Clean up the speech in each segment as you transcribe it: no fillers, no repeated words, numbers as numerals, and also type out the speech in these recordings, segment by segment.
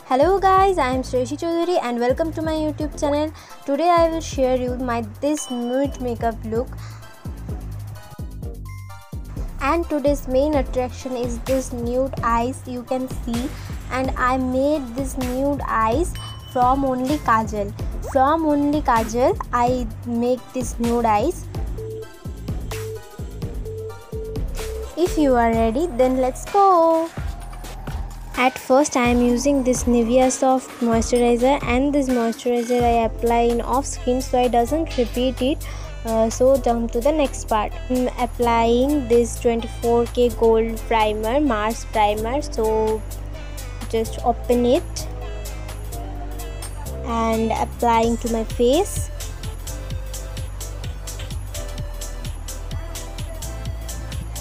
Hello guys, I am Sreshi Chaudhary and welcome to my YouTube channel. Today I will share you this nude makeup look. And today's main attraction is this nude eyes you can see, and I made this nude eyes from only kajal. From only kajal I make this nude eyes. If you are ready, then let's go. At first I am using this Nivea Soft moisturizer, and this moisturizer I apply in off skin so I doesn't repeat it. So jump to the next part. I'm applying this 24K gold primer, Mars primer. So just open it and applying to my face.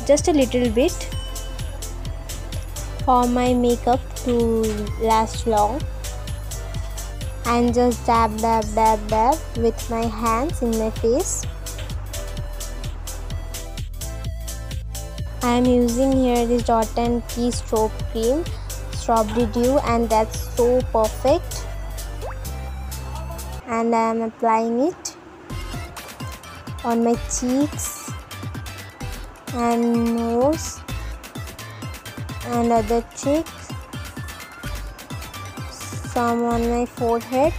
Just a little bit for my makeup to last long, and just dab with my hands in my face. I am using here this Dot & Key strobe cream, Strawberry Dew, and that's so perfect. And I am applying it on my cheeks and nose and other cheeks, some on my forehead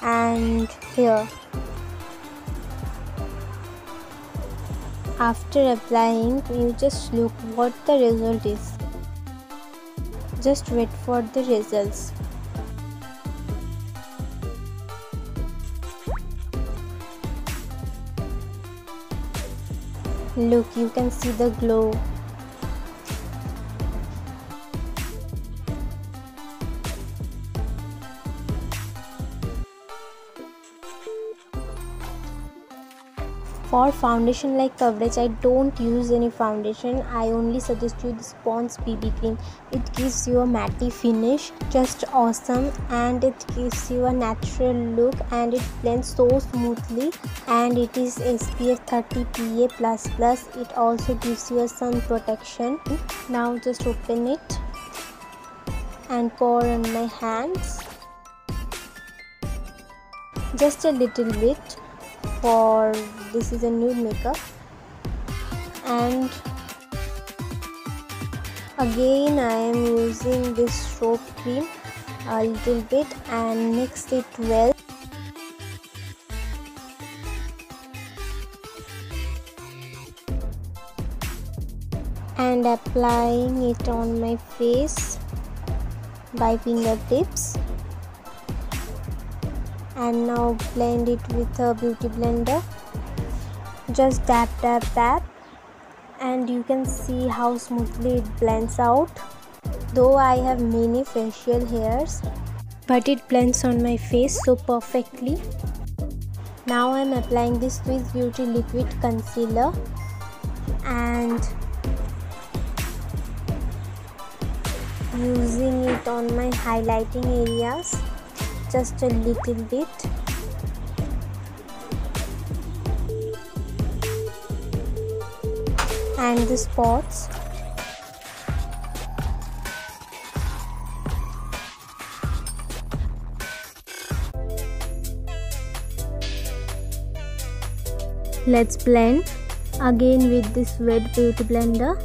and here. After applying, you just look what the result is. Just wait for the results. Look, you can see the glow. For foundation like coverage, I don't use any foundation. I only suggest you this Pond's BB cream. It gives you a matte finish, just awesome, and it gives you a natural look, and it blends so smoothly, and it is SPF 30 PA++. It also gives you a sun protection. Now just open it and pour on my hands. Just a little bit, for this is a nude makeup. And again I am using this strobe cream a little bit and mix it well. And applying it on my face by fingertips. And now blend it with a beauty blender. Just tap, and you can see how smoothly it blends out. Though I have many facial hairs, but it blends on my face so perfectly. Now I am applying this Swiss Beauty liquid concealer and using it on my highlighting areas. Just a little bit. And the spots. Let's blend again with this wet beauty blender.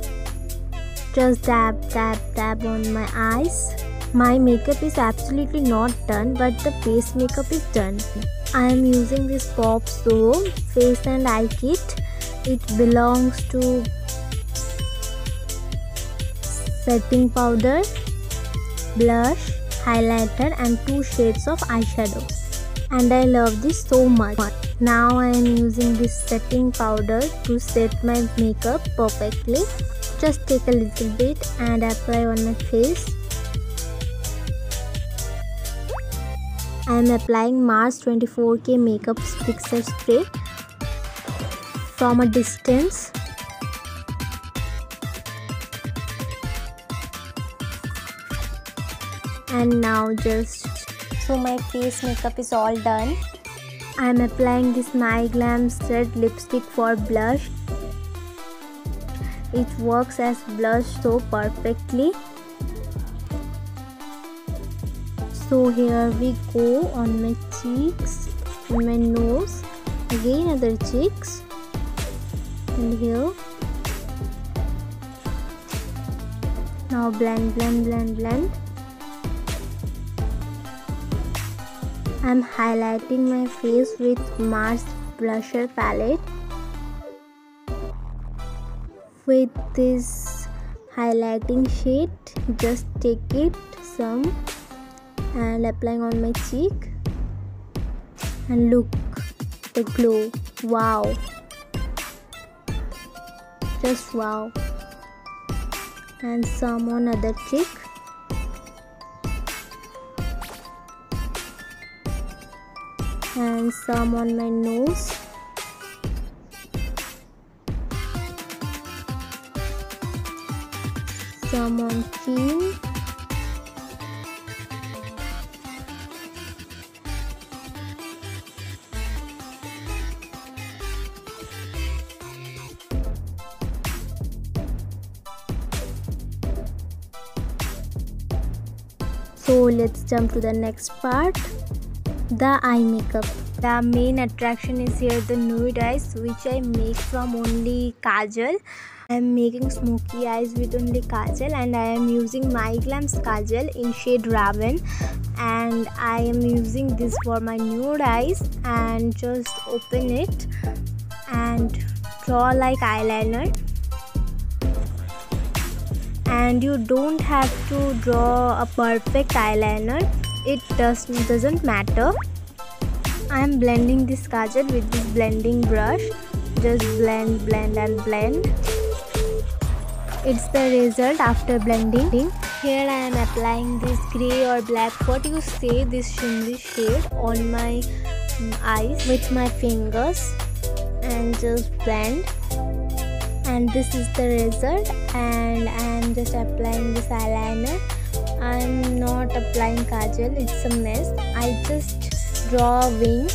Just dab on my eyes. My makeup is absolutely not done, but the face makeup is done. I am using this Pop Soap face and eye kit. It belongs to setting powder, blush, highlighter, and 2 shades of eyeshadow. And I love this so much. Now I am using this setting powder to set my makeup perfectly. Just take a little bit and apply on my face. I am applying Mars 24K makeup fixer spray from a distance. And now so my face makeup is all done. I am applying this My Glam Red lipstick for blush. It works as blush so perfectly. So here we go on my cheeks, on my nose, again other cheeks, and here. Now blend, blend, blend, blend. I'm highlighting my face with Mars blusher palette. With this highlighting shade, just take it some and applying on my cheek, and look the glow. Wow, just wow. And some on other cheek. And some on my nose. Some on chin. So let's jump to the next part, the eye makeup. The main attraction is here the nude eyes, which I make from only kajal. I am making smoky eyes with only kajal, and I am using My Glam's kajal in shade Raven, and I am using this for my nude eyes. And just open it and draw like eyeliner. And you don't have to draw a perfect eyeliner, it doesn't matter. I am blending this kajal with this blending brush. Just blend, blend and blend. It's the result after blending. Here I am applying this grey or black, what you say, this shimmery shade on my eyes with my fingers, and just blend. And this is the result, and I am just applying this eyeliner. I am not applying kajal, it's a mess. I just draw a wing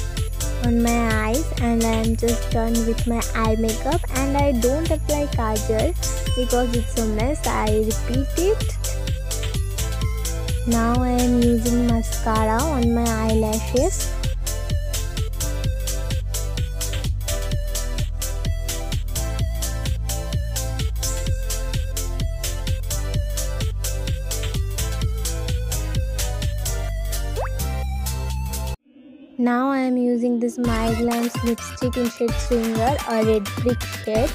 on my eyes, and I am just done with my eye makeup. And I don't apply kajal because it's a mess, I repeat it. Now I am using mascara on my eyelashes. Now I am using this My Glam's lipstick in shade Swinger, a red brick shade.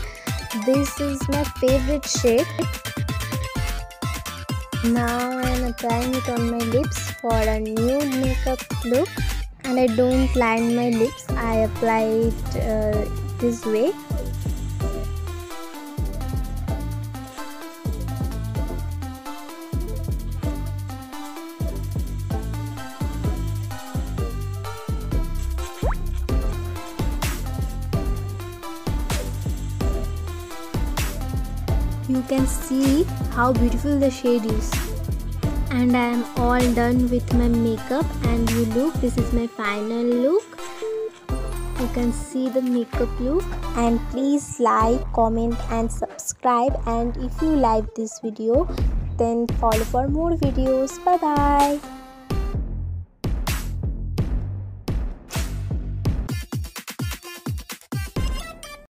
This is my favorite shade. Now I am applying it on my lips for a nude makeup look. And I don't line my lips, I apply it this way. You can see how beautiful the shade is. And I am all done with my makeup, and you look, this is my final look. You can see the makeup look. And please like, comment and subscribe, and if you like this video then follow for more videos. Bye bye.